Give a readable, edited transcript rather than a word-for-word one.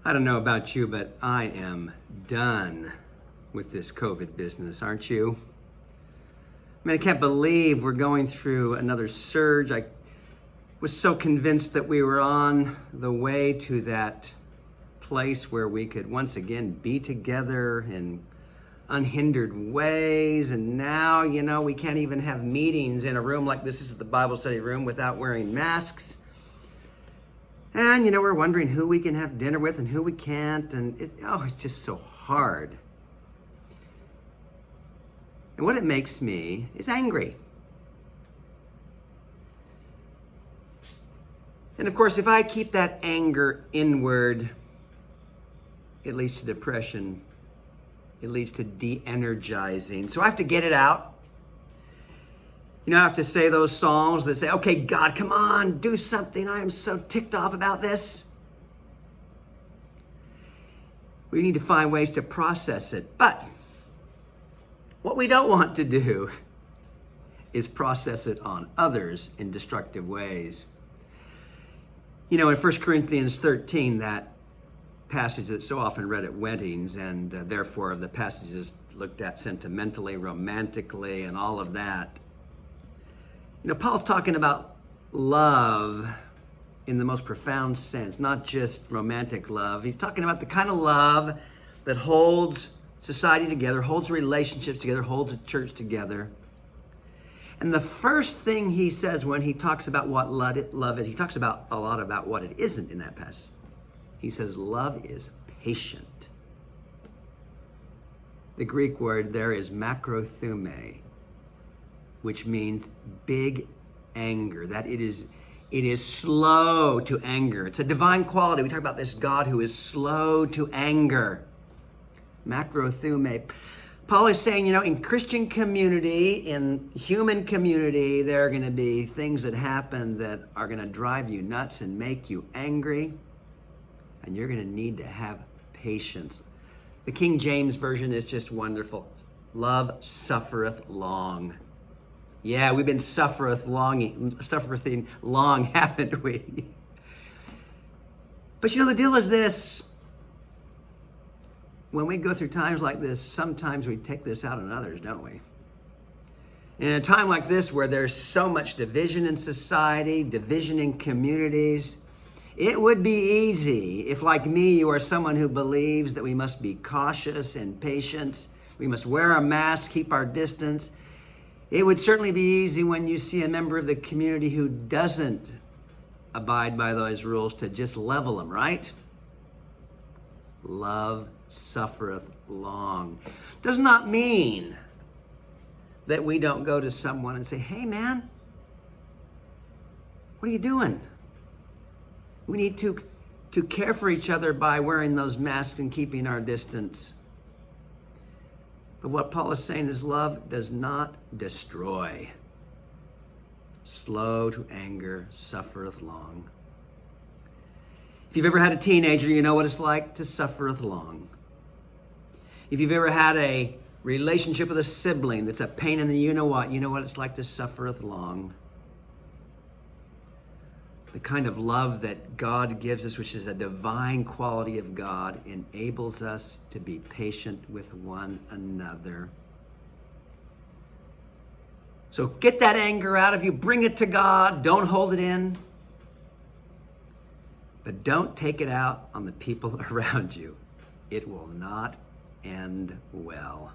I don't know about you, but I am done with this COVID business, aren't you? I mean, I can't believe we're going through another surge. I was so convinced that we were on the way to that place where we could once again be together in unhindered ways. And now, we can't even have meetings in a room like this is the Bible study room without wearing masks. And, we're wondering who we can have dinner with and who we can't. And it's just so hard. And what it makes me is angry. And of course, if I keep that anger inward, it leads to depression. It leads to de-energizing. So I have to get it out. I have to say those songs that say, okay, God, come on, do something. I am so ticked off about this. We need to find ways to process it. But what we don't want to do is process it on others in destructive ways. In 1 Corinthians 13, that passage that's so often read at weddings, and therefore the passages looked at sentimentally, romantically, and all of that. Paul's talking about love in the most profound sense, not just romantic love. He's talking about the kind of love that holds society together, holds relationships together, holds a church together. And the first thing he says when he talks about what love is, he talks about a lot about what it isn't in that passage. He says love is patient. The Greek word there is makrothumē, which means big anger, that it is slow to anger. It's a divine quality. We talk about this God who is slow to anger. Makrothumē. Paul is saying, in Christian community, in human community, there are going to be things that happen that are going to drive you nuts and make you angry. And you're going to need to have patience. The King James Version is just wonderful. Love suffereth long. Yeah, we've been suffering long, haven't we? But the deal is this. When we go through times like this, sometimes we take this out on others, don't we? In a time like this where there's so much division in society, division in communities, it would be easy if, like me, you are someone who believes that we must be cautious and patient. We must wear a mask, keep our distance. It would certainly be easy when you see a member of the community who doesn't abide by those rules to just level them, right? Love suffereth long. Does not mean that we don't go to someone and say, hey man, what are you doing? We need to care for each other by wearing those masks and keeping our distance. But what Paul is saying is love does not destroy. Slow to anger, suffereth long. If you've ever had a teenager, you know what it's like to suffereth long. If you've ever had a relationship with a sibling that's a pain in the you know what it's like to suffereth long. The kind of love that God gives us, which is a divine quality of God, enables us to be patient with one another. So get that anger out of you, bring it to God, don't hold it in. But don't take it out on the people around you. It will not end well.